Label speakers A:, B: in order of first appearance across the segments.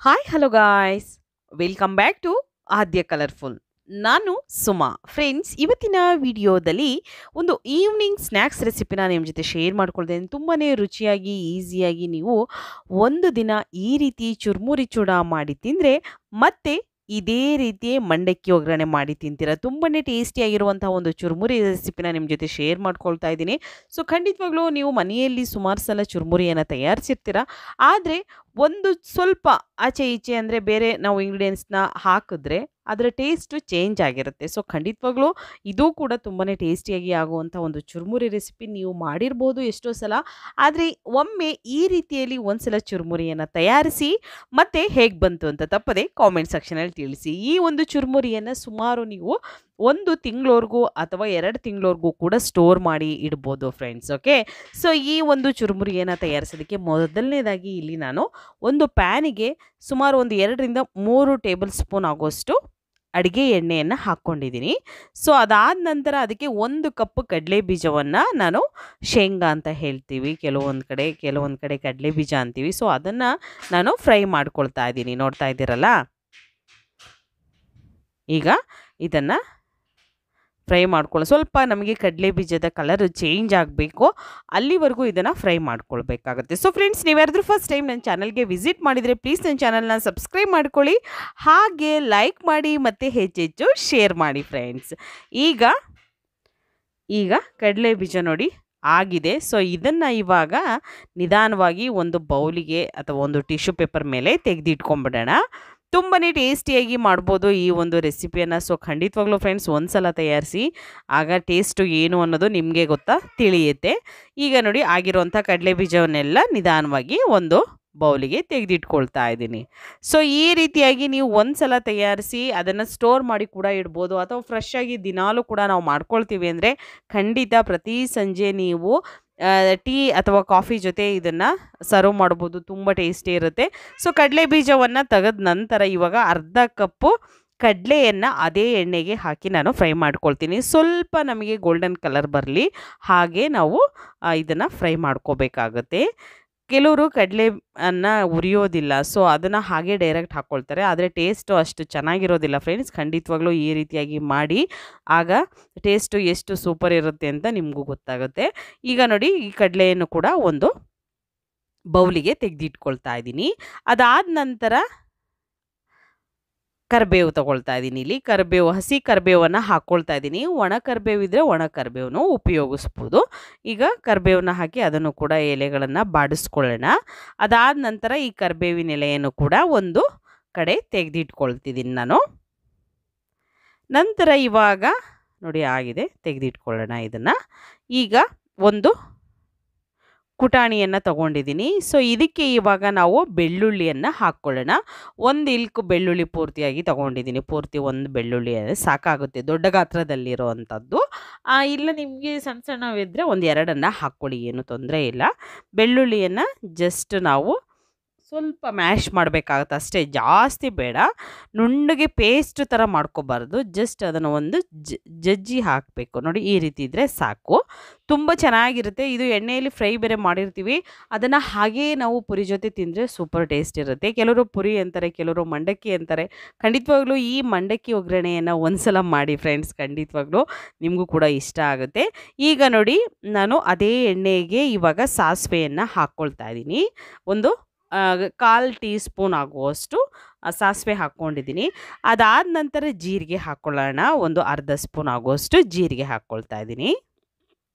A: Hi hello guys, welcome back to Aadya colourful. ನಾನು Suma. Friends, ಇವತ್ತಿನ ವಿಡಿಯೋದಲ್ಲಿ ಒಂದು ಈವ್ನಿಂಗ್ ಸ್ನ್ಯಾಕ್ಸ್ ರೆಸಿಪಿನ ನಿಮ್ಮ ಜೊತೆ ಶೇರ್ ಮಾಡ್ಕೊಳ್ತೇನೆ. ತುಂಬಾ ರುಚಿಯಾಗಿ ಈಸಿಯಾಗಿ ನೀವು ಒಂದು ದಿನ ಈ ರೀತಿ ಚುರ್ಮುರಿ ಚೂಡ ಮಾಡಿ ತಿಂದರೆ ಮತ್ತೆ ಇದೇ ರೀತಿ ಮಂಡಕ್ಕಿ ಒಗ್ಗರಣೆ ಮಾಡಿ ತಿಂತೀರ. ತುಂಬಾ ಟೇಸ್ಟಿಯಾಗಿರುವಂತಹ ಒಂದು ಚುರ್ಮುರಿ ರೆಸಿಪಿನ ನಿಮ್ಮ ಜೊತೆ ಶೇರ್ ಮಾಡ್ಕೊಳ್ತಾ ಇದ್ದೀನಿ. ಸೊ ಖಂಡಿತವಾಗ್ಲೂ ನೀವು ಮನೆಯಲ್ಲಿ ಸುಮಾರು ಸಲ ಚುರ್ಮುರಿಯನ್ನು ತಯಾರಿಸಿರ್ತೀರ. ಆದರೆ ಒಂದು ಸ್ವಲ್ಪ ಆಚೆ ಈಚೆ ಅಂದರೆ ಬೇರೆ ನಾವು ಇಂಗ್ರೀಡಿಯೆಂಟ್ಸ್ನ ಹಾಕಿದ್ರೆ ಅದರ ಟೇಸ್ಟು ಚೇಂಜ್ ಆಗಿರುತ್ತೆ. ಸೊ ಖಂಡಿತವಾಗ್ಲೂ ಇದು ಕೂಡ ತುಂಬಾ ಟೇಸ್ಟಿಯಾಗಿ ಆಗುವಂಥ ಒಂದು ಚುರ್ಮುರಿ ರೆಸಿಪಿ. ನೀವು ಮಾಡಿರ್ಬೋದು ಎಷ್ಟೋ ಸಲ, ಆದರೆ ಒಮ್ಮೆ ಈ ರೀತಿಯಲ್ಲಿ ಒಂದ್ಸಲ ಚುರ್ಮುರಿಯನ್ನು ತಯಾರಿಸಿ ಮತ್ತೆ ಹೇಗೆ ಬಂತು ಅಂತ ತಪ್ಪದೆ ಕಾಮೆಂಟ್ ಸೆಕ್ಷನಲ್ಲಿ ತಿಳಿಸಿ. ಈ ಒಂದು ಚುರ್ಮುರಿಯನ್ನು ಸುಮಾರು ನೀವು ಒಂದು ತಿಂಗಳವರೆಗೂ ಅಥವಾ 2 ತಿಂಗಳವರೆಗೂ ಕೂಡ ಸ್ಟೋರ್ ಮಾಡಿ ಇಡ್ಬೋದು ಫ್ರೆಂಡ್ಸ್. ಓಕೆ, ಸೊ ಈ ಒಂದು ಚುರ್ಮುರಿಯನ್ನು ತಯಾರಿಸೋದಕ್ಕೆ ಮೊದಲನೇದಾಗಿ ಇಲ್ಲಿ ನಾನು ಒಂದು ಪ್ಯಾನಿಗೆ ಸುಮಾರು ಒಂದು 2ರಿಂದ 3 ಟೇಬಲ್ ಸ್ಪೂನ್ ಆಗೋಷ್ಟು ಅಡುಗೆ ಎಣ್ಣೆಯನ್ನು ಹಾಕ್ಕೊಂಡಿದ್ದೀನಿ. ಸೊ ಅದಾದ ನಂತರ ಅದಕ್ಕೆ 1 ಕಪ್ ಕಡಲೆ ಬೀಜವನ್ನು, ನಾನು ಶೇಂಗಾ ಅಂತ ಹೇಳ್ತೀವಿ ಕೆಲವೊಂದು ಕಡೆ ಕಡಲೆ ಬೀಜ ಅಂತೀವಿ. ಸೊ ಅದನ್ನು ನಾನು ಫ್ರೈ ಮಾಡ್ಕೊಳ್ತಾ ಇದ್ದೀನಿ. ನೋಡ್ತಾ ಇದ್ದೀರಲ್ಲ, ಈಗ ಇದನ್ನು ಫ್ರೈ ಮಾಡ್ಕೊಳ್ಳಿ. ಸ್ವಲ್ಪ ನಮಗೆ ಕಡಲೆ ಬೀಜದ ಕಲರ್ ಚೇಂಜ್ ಆಗಬೇಕು, ಅಲ್ಲಿವರೆಗೂ ಇದನ್ನು ಫ್ರೈ ಮಾಡ್ಕೊಳ್ಬೇಕಾಗುತ್ತೆ. ಸೊ ಫ್ರೆಂಡ್ಸ್, ನೀವ್ಯಾರಾದ್ರೂ ಫಸ್ಟ್ ಟೈಮ್ ನನ್ನ ಚಾನಲ್ಗೆ ವಿಸಿಟ್ ಮಾಡಿದರೆ ಪ್ಲೀಸ್ ನನ್ನ ಚಾನಲ್ನ ಸಬ್ಸ್ಕ್ರೈಬ್ ಮಾಡ್ಕೊಳ್ಳಿ, ಹಾಗೆ ಲೈಕ್ ಮಾಡಿ ಮತ್ತು ಹೆಚ್ಚೆಚ್ಚು ಶೇರ್ ಮಾಡಿ ಫ್ರೆಂಡ್ಸ್. ಈಗ ಕಡಲೆ ಬೀಜ ನೋಡಿ ಆಗಿದೆ. ಸೊ ಇದನ್ನು ಇವಾಗ ನಿಧಾನವಾಗಿ ಒಂದು ಬೌಲಿಗೆ ಅಥವಾ ಒಂದು ಟಿಶ್ಯೂ ಪೇಪರ್ ಮೇಲೆ ತೆಗೆದಿಟ್ಕೊಂಡ್ಬಿಡೋಣ. ತುಂಬಾ ಟೇಸ್ಟಿಯಾಗಿ ಮಾಡ್ಬೋದು ಈ ಒಂದು ರೆಸಿಪಿಯನ್ನು. ಸೊ ಖಂಡಿತವಾಗ್ಲೂ ಫ್ರೆಂಡ್ಸ್ ಒಂದು ಸಲ ತಯಾರಿಸಿ, ಆಗ ಟೇಸ್ಟು ಏನು ಅನ್ನೋದು ನಿಮಗೆ ತಿಳಿಯುತ್ತೆ. ಈಗ ನೋಡಿ ಆಗಿರುವಂಥ ಕಡಲೆ ಬೀಜವನ್ನೆಲ್ಲ ನಿಧಾನವಾಗಿ ಒಂದು ಬೌಲಿಗೆ ತೆಗೆದಿಟ್ಕೊಳ್ತಾ ಇದ್ದೀನಿ. ಸೊ ಈ ರೀತಿಯಾಗಿ ನೀವು ಒಂದು ಸಲ ತಯಾರಿಸಿ ಅದನ್ನು ಸ್ಟೋರ್ ಮಾಡಿ ಕೂಡ ಇಡ್ಬೋದು, ಅಥವಾ ಫ್ರೆಶ್ ಆಗಿ ದಿನಾಲೂ ಕೂಡ ನಾವು ಮಾಡ್ಕೊಳ್ತೀವಿ ಅಂದರೆ ಖಂಡಿತ ಪ್ರತಿ ಸಂಜೆ ನೀವು ಟೀ ಅಥವಾ ಕಾಫಿ ಜೊತೆ ಇದನ್ನು ಸರ್ವ್ ಮಾಡ್ಬೋದು. ತುಂಬ ಟೇಸ್ಟಿ ಇರುತ್ತೆ. ಸೊ ಕಡಲೆ ಬೀಜವನ್ನು ತೆಗೆದ ನಂತರ ಇವಾಗ ಅರ್ಧ ಕಪ್ಪು ಕಡಲೆಯನ್ನು ಅದೇ ಎಣ್ಣೆಗೆ ಹಾಕಿ ನಾನು ಫ್ರೈ ಮಾಡ್ಕೊಳ್ತೀನಿ. ಸ್ವಲ್ಪ ನಮಗೆ ಗೋಲ್ಡನ್ ಕಲರ್ ಬರಲಿ ಹಾಗೆ ನಾವು ಇದನ್ನು ಫ್ರೈ ಮಾಡ್ಕೋಬೇಕಾಗುತ್ತೆ. ಕೆಲವರು ಕಡಲೆಯನ್ನು ಉರಿಯೋದಿಲ್ಲ, ಸೊ ಅದನ್ನು ಹಾಗೆ ಡೈರೆಕ್ಟ್ ಹಾಕ್ಕೊಳ್ತಾರೆ, ಆದರೆ ಟೇಸ್ಟು ಅಷ್ಟು ಚೆನ್ನಾಗಿರೋದಿಲ್ಲ ಫ್ರೆಂಡ್ಸ್. ಖಂಡಿತವಾಗ್ಲೂ ಈ ರೀತಿಯಾಗಿ ಮಾಡಿ, ಆಗ ಟೇಸ್ಟು ಎಷ್ಟು ಸೂಪರ್ ಇರುತ್ತೆ ಅಂತ ನಿಮಗೂ ಗೊತ್ತಾಗುತ್ತೆ. ಈಗ ನೋಡಿ ಈ ಕಡಲೆಯನ್ನು ಕೂಡ ಒಂದು ಬೌಲಿಗೆ ತೆಗೆದಿಟ್ಕೊಳ್ತಾ ಇದ್ದೀನಿ. ಅದಾದ ನಂತರ ಕರಿಬೇವು ತೊಗೊಳ್ತಾ ಇದ್ದೀನಿ. ಇಲ್ಲಿ ಹಸಿ ಕರಿಬೇವನ್ನು ಹಾಕ್ಕೊಳ್ತಾ ಇದ್ದೀನಿ. ಒಣ ಕರಿಬೇವು ಇದ್ದರೆ ಒಣ ಕರಿಬೇವನ್ನು ಉಪಯೋಗಿಸ್ಬೋದು. ಈಗ ಕರಿಬೇವನ್ನು ಹಾಕಿ ಅದನ್ನು ಕೂಡ ಎಲೆಗಳನ್ನು ಬಾಡಿಸ್ಕೊಳ್ಳೋಣ. ಅದಾದ ನಂತರ ಈ ಕರಿಬೇವಿನ ಎಲೆಯನ್ನು ಕೂಡ ಒಂದು ಕಡೆ ತೆಗೆದಿಟ್ಕೊಳ್ತಿದ್ದೀನಿ ನಾನು. ನಂತರ ಇವಾಗ ನೋಡಿ ಆಗಿದೆ, ತೆಗೆದಿಟ್ಕೊಳ್ಳೋಣ ಇದನ್ನು. ಈಗ ಒಂದು ಕುಟಾಣಿಯನ್ನು ತಗೊಂಡಿದ್ದೀನಿ. ಸೊ ಇದಕ್ಕೆ ಇವಾಗ ನಾವು ಬೆಳ್ಳುಳ್ಳಿಯನ್ನು ಹಾಕ್ಕೊಳ್ಳೋಣ. 1 ಇಲ್ಕು ಬೆಳ್ಳುಳ್ಳಿ ಪೂರ್ತಿಯಾಗಿ ತಗೊಂಡಿದ್ದೀನಿ. ಪೂರ್ತಿ 1 ಬೆಳ್ಳುಳ್ಳಿ ಸಾಕಾಗುತ್ತೆ, ದೊಡ್ಡ ಗಾತ್ರದಲ್ಲಿರುವಂಥದ್ದು. ಇಲ್ಲ ನಿಮಗೆ ಸಣ್ಣ ಸಣ್ಣವಿದ್ದರೆ 1 2 ಹಾಕ್ಕೊಳ್ಳಿ, ಏನು ತೊಂದರೆ ಇಲ್ಲ. ಬೆಳ್ಳುಳ್ಳಿಯನ್ನು ಜಸ್ಟ್ ನಾವು ಸ್ವಲ್ಪ ಮ್ಯಾಶ್ ಮಾಡಬೇಕಾಗುತ್ತೆ ಅಷ್ಟೇ, ಜಾಸ್ತಿ ಬೇಡ. ನುಣ್ಣಗೆ ಪೇಸ್ಟ್ ಥರ ಮಾಡ್ಕೋಬಾರ್ದು, ಜಸ್ಟ್ ಅದನ್ನು ಒಂದು ಜಜ್ಜಿ ಹಾಕಬೇಕು. ನೋಡಿ ಈ ರೀತಿ ಇದ್ದರೆ ಸಾಕು, ತುಂಬ ಚೆನ್ನಾಗಿರುತ್ತೆ. ಇದು ಎಣ್ಣೆಯಲ್ಲಿ ಫ್ರೈ ಬೇರೆ ಮಾಡಿರ್ತೀವಿ, ಅದನ್ನು ಹಾಗೇ ನಾವು ಪುರಿ ಜೊತೆ ತಿಂದರೆ ಸೂಪರ್ ಟೇಸ್ಟ್ ಇರುತ್ತೆ. ಕೆಲವರು ಪುರಿ ಅಂತಾರೆ, ಕೆಲವರು ಮಂಡಕ್ಕಿ ಅಂತಾರೆ. ಖಂಡಿತವಾಗ್ಲೂ ಈ ಮಂಡಕ್ಕಿ ಒಗ್ಗರಣೆಯನ್ನು ಒಂದ್ಸಲ ಮಾಡಿ ಫ್ರೆಂಡ್ಸ್, ಖಂಡಿತವಾಗ್ಲೂ ನಿಮಗೂ ಕೂಡ ಇಷ್ಟ ಆಗುತ್ತೆ. ಈಗ ನೋಡಿ ನಾನು ಅದೇ ಎಣ್ಣೆಗೆ ಇವಾಗ ಸಾಸಿವೆಯನ್ನು ಹಾಕ್ಕೊಳ್ತಾ ಇದ್ದೀನಿ. ಒಂದು 1/4 ಟೀ ಸ್ಪೂನ್ ಆಗುವಷ್ಟು ಸಾಸಿವೆ ಹಾಕ್ಕೊಂಡಿದ್ದೀನಿ. ಅದಾದ ನಂತರ ಜೀರಿಗೆ ಹಾಕ್ಕೊಳ್ಳೋಣ. ಒಂದು ಅರ್ಧ ಸ್ಪೂನ್ ಆಗುವಷ್ಟು ಜೀರಿಗೆ ಹಾಕ್ಕೊಳ್ತಾ ಇದ್ದೀನಿ.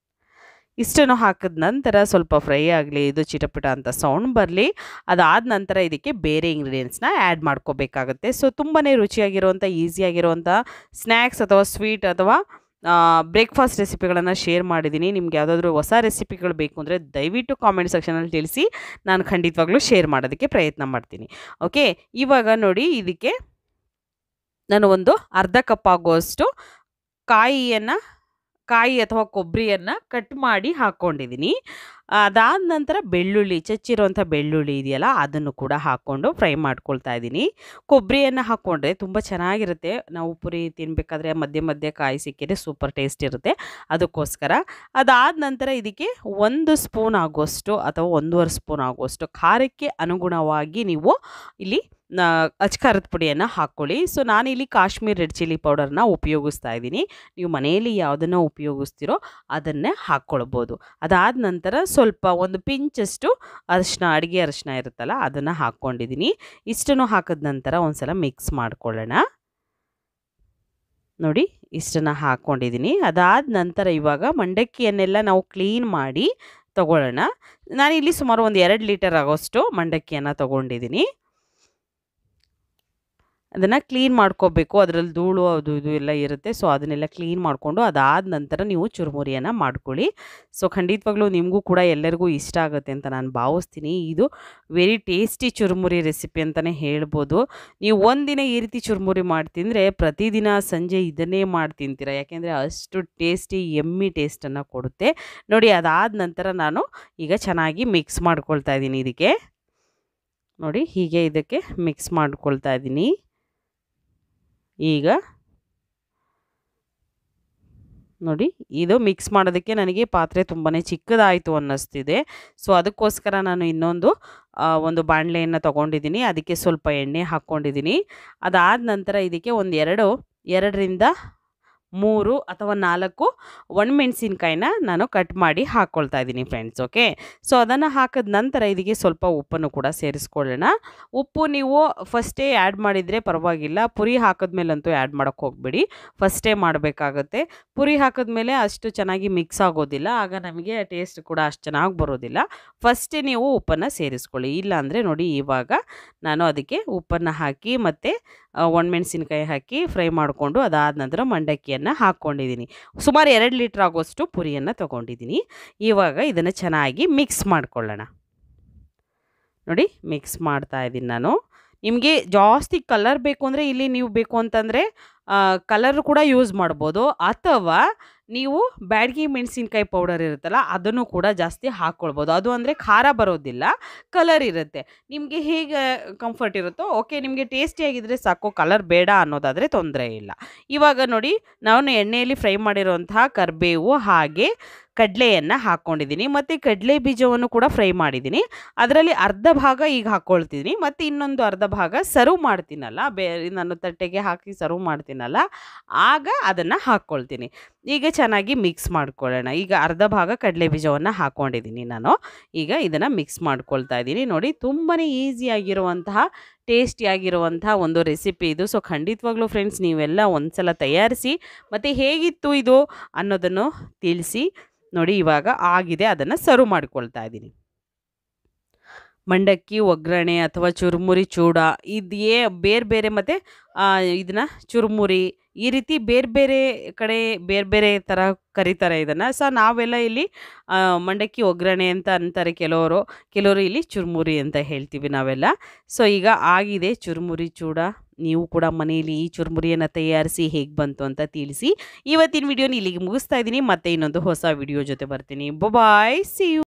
A: ಇಷ್ಟನ್ನು ಹಾಕಿದ ನಂತರ ಸ್ವಲ್ಪ ಫ್ರೈ ಆಗಲಿ, ಇದು ಚಿಟಪಟ ಅಂತ ಸೌಂಡ್ ಬರಲಿ. ಅದಾದ ನಂತರ ಇದಕ್ಕೆ ಬೇರೆ ಇಂಗ್ರೀಡಿಯೆಂಟ್ಸ್ನ ಆ್ಯಡ್ ಮಾಡ್ಕೋಬೇಕಾಗುತ್ತೆ. ಸೊ ತುಂಬಾ ರುಚಿಯಾಗಿರುವಂಥ ಈಸಿಯಾಗಿರುವಂಥ ಸ್ನ್ಯಾಕ್ಸ್ ಅಥವಾ ಸ್ವೀಟ್ ಅಥವಾ ಬ್ರೇಕ್ಫಾಸ್ಟ್ ರೆಸಿಪಿಗಳನ್ನು ಶೇರ್ ಮಾಡಿದ್ದೀನಿ. ನಿಮ್ಗೆ ಯಾವುದಾದ್ರೂ ಹೊಸ ರೆಸಿಪಿಗಳು ಬೇಕು ಅಂದರೆ ದಯವಿಟ್ಟು ಕಾಮೆಂಟ್ ಸೆಕ್ಷನಲ್ಲಿ ತಿಳಿಸಿ, ನಾನು ಖಂಡಿತವಾಗ್ಲೂ ಶೇರ್ ಮಾಡೋದಕ್ಕೆ ಪ್ರಯತ್ನ ಮಾಡ್ತೀನಿ. ಓಕೆ, ಇವಾಗ ನೋಡಿ ಇದಕ್ಕೆ ನಾನು ಒಂದು ಅರ್ಧ ಕಪ್ ಆಗುವಷ್ಟು ಕಾಯಿ ಅಥವಾ ಕೊಬ್ಬರಿಯನ್ನು ಕಟ್ ಮಾಡಿ ಹಾಕ್ಕೊಂಡಿದ್ದೀನಿ. ಅದಾದ ನಂತರ ಚಚ್ಚಿರುವಂಥ ಬೆಳ್ಳುಳ್ಳಿ ಇದೆಯಲ್ಲ, ಅದನ್ನು ಕೂಡ ಹಾಕ್ಕೊಂಡು ಫ್ರೈ ಮಾಡ್ಕೊಳ್ತಾ ಇದ್ದೀನಿ. ಕೊಬ್ಬರಿಯನ್ನು ಹಾಕ್ಕೊಂಡ್ರೆ ತುಂಬ ಚೆನ್ನಾಗಿರುತ್ತೆ. ನಾವು ಪುರಿ ತಿನ್ನಬೇಕಾದ್ರೆ ಮಧ್ಯೆ ಮಧ್ಯೆ ಕಾಯಿ ಸಿಕ್ಕಿದ್ರೆ ಸೂಪರ್ ಟೇಸ್ಟ್ ಇರುತ್ತೆ, ಅದಕ್ಕೋಸ್ಕರ. ಅದಾದ ನಂತರ ಇದಕ್ಕೆ 1 ಸ್ಪೂನ್ ಆಗುವಷ್ಟು ಅಥವಾ 1.5 ಸ್ಪೂನ್ ಆಗುವಷ್ಟು ಖಾರಕ್ಕೆ ಅನುಗುಣವಾಗಿ ನೀವು ಇಲ್ಲಿ ಅಚ್ಕಾರದ ಪುಡಿಯನ್ನು ಹಾಕ್ಕೊಳ್ಳಿ. ಸೊ ನಾನಿಲ್ಲಿ ಕಾಶ್ಮೀರ್ ರೆಡ್ ಚಿಲ್ಲಿ ಪೌಡರ್ನ ಉಪಯೋಗಿಸ್ತಾ ಇದ್ದೀನಿ. ನೀವು ಮನೆಯಲ್ಲಿ ಯಾವುದನ್ನು ಉಪಯೋಗಿಸ್ತೀರೋ ಅದನ್ನೇ ಹಾಕ್ಕೊಳ್ಬೋದು. ಅದಾದ ನಂತರ ಸ್ವಲ್ಪ ಒಂದು ಪಿಂಚಷ್ಟು ಅರಿಶಿನ, ಅಡುಗೆ ಅರಿಶಿನ ಇರುತ್ತಲ್ಲ ಅದನ್ನು ಹಾಕ್ಕೊಂಡಿದ್ದೀನಿ. ಇಷ್ಟನ್ನು ಹಾಕಿದ ನಂತರ ಒಂದು ಸಲ ಮಿಕ್ಸ್ ಮಾಡ್ಕೊಳ್ಳೋಣ. ನೋಡಿ ಇಷ್ಟನ್ನು ಹಾಕ್ಕೊಂಡಿದ್ದೀನಿ. ಅದಾದ ನಂತರ ಇವಾಗ ಮಂಡಕ್ಕಿಯನ್ನೆಲ್ಲ ನಾವು ಕ್ಲೀನ್ ಮಾಡಿ ತಗೊಳ್ಳೋಣ. ನಾನಿಲ್ಲಿ ಸುಮಾರು ಒಂದು 2 ಲೀಟರ್ ಆಗೋಷ್ಟು ಮಂಡಕ್ಕಿಯನ್ನು ತಗೊಂಡಿದ್ದೀನಿ. ಅದನ್ನು ಕ್ಲೀನ್ ಮಾಡ್ಕೋಬೇಕು. ಅದರಲ್ಲಿ ಧೂಳು ಅದು ಇದು ಎಲ್ಲ ಇರುತ್ತೆ. ಸೊ ಅದನ್ನೆಲ್ಲ ಕ್ಲೀನ್ ಮಾಡಿಕೊಂಡು ಅದಾದ ನಂತರ ನೀವು ಚುರುಮುರಿಯನ್ನು ಮಾಡ್ಕೊಳ್ಳಿ. ಸೊ ಖಂಡಿತವಾಗ್ಲೂ ನಿಮಗೂ ಕೂಡ ಎಲ್ಲರಿಗೂ ಇಷ್ಟ ಆಗುತ್ತೆ ಅಂತ ನಾನು ಭಾವಿಸ್ತೀನಿ. ಇದು ವೆರಿ ಟೇಸ್ಟಿ ಚುರುಮುರಿ ರೆಸಿಪಿ ಅಂತಲೇ ಹೇಳ್ಬೋದು. ನೀವು ಒಂದಿನ ಈ ರೀತಿ ಚುರುಮುರಿ ಮಾಡಿ ತಿಂದರೆ ಪ್ರತಿದಿನ ಸಂಜೆ ಇದನ್ನೇ ಮಾಡಿ ತಿಂತೀರ. ಯಾಕೆಂದರೆ ಅಷ್ಟು ಟೇಸ್ಟಿ ಯಮ್ಮಿ ಟೇಸ್ಟನ್ನು ಕೊಡುತ್ತೆ. ನೋಡಿ ಅದಾದ ನಂತರ ನಾನು ಈಗ ಚೆನ್ನಾಗಿ ಮಿಕ್ಸ್ ಮಾಡ್ಕೊಳ್ತಾ ಇದ್ದೀನಿ. ಇದಕ್ಕೆ ನೋಡಿ ಹೀಗೆ ಇದಕ್ಕೆ ಮಿಕ್ಸ್ ಮಾಡ್ಕೊಳ್ತಾ ಇದ್ದೀನಿ. ಈಗ ನೋಡಿ ಇದು ಮಿಕ್ಸ್ ಮಾಡೋದಕ್ಕೆ ನನಗೆ ಪಾತ್ರೆ ತುಂಬಾ ಚಿಕ್ಕದಾಯಿತು ಅನ್ನಿಸ್ತಿದೆ. ಸೊ ಅದಕ್ಕೋಸ್ಕರ ನಾನು ಇನ್ನೊಂದು ಒಂದು ಬಾಣಲೆಯನ್ನು ತೊಗೊಂಡಿದ್ದೀನಿ. ಅದಕ್ಕೆ ಸ್ವಲ್ಪ ಎಣ್ಣೆ ಹಾಕ್ಕೊಂಡಿದ್ದೀನಿ. ಅದಾದ ನಂತರ ಇದಕ್ಕೆ ಒಂದು 2ರಿಂದ 3 ಅಥವಾ 4 ಒಣಮೆಣಸಿನ್ಕಾಯಿನ ನಾನು ಕಟ್ ಮಾಡಿ ಹಾಕ್ಕೊಳ್ತಾ ಇದ್ದೀನಿ ಫ್ರೆಂಡ್ಸ್. ಓಕೆ, ಸೊ ಅದನ್ನು ಹಾಕಿದ ನಂತರ ಇದಕ್ಕೆ ಸ್ವಲ್ಪ ಉಪ್ಪನ್ನು ಕೂಡ ಸೇರಿಸ್ಕೊಳ್ಳೋಣ. ಉಪ್ಪು ನೀವು ಫಸ್ಟೇ ಆ್ಯಡ್ ಮಾಡಿದರೆ ಪರವಾಗಿಲ್ಲ. ಪುರಿ ಹಾಕಿದ್ಮೇಲಂತೂ ಆ್ಯಡ್ ಮಾಡೋಕ್ಕೆ ಹೋಗಬೇಡಿ, ಫಸ್ಟೇ ಮಾಡಬೇಕಾಗತ್ತೆ. ಪುರಿ ಹಾಕಿದ್ಮೇಲೆ ಅಷ್ಟು ಚೆನ್ನಾಗಿ ಮಿಕ್ಸ್ ಆಗೋದಿಲ್ಲ, ಆಗ ನಮಗೆ ಟೇಸ್ಟ್ ಕೂಡ ಅಷ್ಟು ಚೆನ್ನಾಗಿ ಬರೋದಿಲ್ಲ. ಫಸ್ಟೇ ನೀವು ಉಪ್ಪನ್ನು ಸೇರಿಸ್ಕೊಳ್ಳಿ. ಇಲ್ಲಾಂದರೆ ನೋಡಿ ಇವಾಗ ನಾನು ಅದಕ್ಕೆ ಉಪ್ಪನ್ನು ಹಾಕಿ ಮತ್ತು ಒಣಮೆಣಸಿನ್ಕಾಯಿ ಹಾಕಿ ಫ್ರೈ ಮಾಡಿಕೊಂಡು ಅದಾದ ನಂತರ ಮಂಡಕ್ಕಿಯನ್ನು ಹಾಕ್ಕೊಂಡಿದ್ದೀನಿ. ಸುಮಾರು 2 ಲೀಟ್ರ್ ಆಗೋಷ್ಟು ಪುರಿಯನ್ನು ತೊಗೊಂಡಿದ್ದೀನಿ. ಇವಾಗ ಇದನ್ನು ಚೆನ್ನಾಗಿ ಮಿಕ್ಸ್ ಮಾಡ್ಕೊಳ್ಳೋಣ. ನೋಡಿ ಮಿಕ್ಸ್ ಮಾಡ್ತಾ ಇದ್ದೀನಿ ನಾನು. ನಿಮಗೆ ಜಾಸ್ತಿ ಕಲರ್ ಬೇಕು ಅಂದರೆ ಇಲ್ಲಿ ನೀವು ಬೇಕು ಅಂತಂದರೆ ಕಲರ್ ಕೂಡ ಯೂಸ್ ಮಾಡ್ಬೋದು, ಅಥವಾ ನೀವು ಬ್ಯಾಡಗಿ ಮೆಣಸಿನ್ಕಾಯಿ ಪೌಡರ್ ಇರುತ್ತಲ್ಲ ಅದನ್ನು ಕೂಡ ಜಾಸ್ತಿ ಹಾಕ್ಕೊಳ್ಬೋದು. ಅದು ಅಂದರೆ ಖಾರ ಬರೋದಿಲ್ಲ, ಕಲರ್ ಇರುತ್ತೆ. ನಿಮಗೆ ಹೇಗೆ ಕಂಫರ್ಟ್ ಇರುತ್ತೋ ಓಕೆ. ನಿಮಗೆ ಟೇಸ್ಟಿಯಾಗಿದ್ದರೆ ಸಾಕು, ಕಲರ್ ಬೇಡ ಅನ್ನೋದಾದರೆ ತೊಂದರೆ ಇಲ್ಲ. ಇವಾಗ ನೋಡಿ ನಾನು ಎಣ್ಣೆಯಲ್ಲಿ ಫ್ರೈ ಮಾಡಿರೋಂತಹ ಕರಿಬೇವು ಹಾಗೆ ಕಡಲೆಯನ್ನು ಹಾಕ್ಕೊಂಡಿದ್ದೀನಿ, ಮತ್ತು ಕಡಲೆ ಬೀಜವನ್ನು ಕೂಡ ಫ್ರೈ ಮಾಡಿದ್ದೀನಿ. ಅದರಲ್ಲಿ ಅರ್ಧ ಭಾಗ ಈಗ ಹಾಕ್ಕೊಳ್ತಿದ್ದೀನಿ, ಮತ್ತು ಇನ್ನೊಂದು ಅರ್ಧ ಭಾಗ ಸರ್ವ್ ಮಾಡ್ತೀನಲ್ಲ, ನಾನು ತಟ್ಟೆಗೆ ಹಾಕಿ ಸರ್ವ್ ಮಾಡ್ತೀನಲ್ಲ ಆಗ ಅದನ್ನು ಹಾಕ್ಕೊಳ್ತೀನಿ. ಈಗ ಚೆನ್ನಾಗಿ ಮಿಕ್ಸ್ ಮಾಡ್ಕೊಳ್ಳೋಣ. ಈಗ ಅರ್ಧ ಭಾಗ ಕಡಲೆ ಬೀಜವನ್ನು ಹಾಕ್ಕೊಂಡಿದ್ದೀನಿ ನಾನು. ಈಗ ಇದನ್ನು ಮಿಕ್ಸ್ ಮಾಡ್ಕೊಳ್ತಾ ಇದ್ದೀನಿ. ನೋಡಿ ತುಂಬಾ ಈಸಿಯಾಗಿರುವಂತಹ ಟೇಸ್ಟಿಯಾಗಿರುವಂತಹ ಒಂದು ರೆಸಿಪಿ ಇದು. ಸೊ ಖಂಡಿತವಾಗ್ಲೂ ಫ್ರೆಂಡ್ಸ್ ನೀವೆಲ್ಲ ಒಂದು ಸಲ ತಯಾರಿಸಿ ಮತ್ತು ಹೇಗಿತ್ತು ಇದು ಅನ್ನೋದನ್ನು ತಿಳಿಸಿ. ನೋಡಿ ಇವಾಗ ಆಗಿದೆ, ಅದನ್ನು ಸರ್ವ್ ಮಾಡ್ಕೊಳ್ತಾ ಇದ್ದೀನಿ. ಮಂಡಕ್ಕಿ ಒಗ್ಗರಣೆ ಅಥವಾ ಚುರುಮುರಿ ಚೂಡ ಇದೇ ಬೇರೆ ಬೇರೆ, ಮತ್ತು ಇದನ್ನು ಚುರುಮುರಿ ಈ ರೀತಿ ಬೇರೆ ಬೇರೆ ಕಡೆ ಬೇರೆ ಬೇರೆ ಥರ ಕರೀತಾರೆ ಇದನ್ನು. ಸೊ ನಾವೆಲ್ಲ ಇಲ್ಲಿ ಮಂಡಕ್ಕಿ ಒಗ್ಗರಣೆ ಅಂತ ಅಂತಾರೆ ಕೆಲವರು ಇಲ್ಲಿ ಚುರುಮುರಿ ಅಂತ ಹೇಳ್ತೀವಿ ನಾವೆಲ್ಲ. ಸೊ ಈಗ ಆಗಿದೆ ಚುರುಮುರಿ ಚೂಡ. ನೀವು ಕೂಡ ಮನೆಯಲ್ಲಿ ಈ ಚುರುಮುರಿಯನ್ನು ತಯಾರಿಸಿ ಹೇಗೆ ಬಂತು ಅಂತ ತಿಳಿಸಿ. ಇವತ್ತಿನ ವಿಡಿಯೋನ ಇಲ್ಲಿಗೆ ಮುಗಿಸ್ತಾ ಇದ್ದೀನಿ. ಮತ್ತೆ ಇನ್ನೊಂದು ಹೊಸ ವಿಡಿಯೋ ಜೊತೆ ಬರ್ತೀನಿ. ಬಾಯ್, ಸಿ ಯು.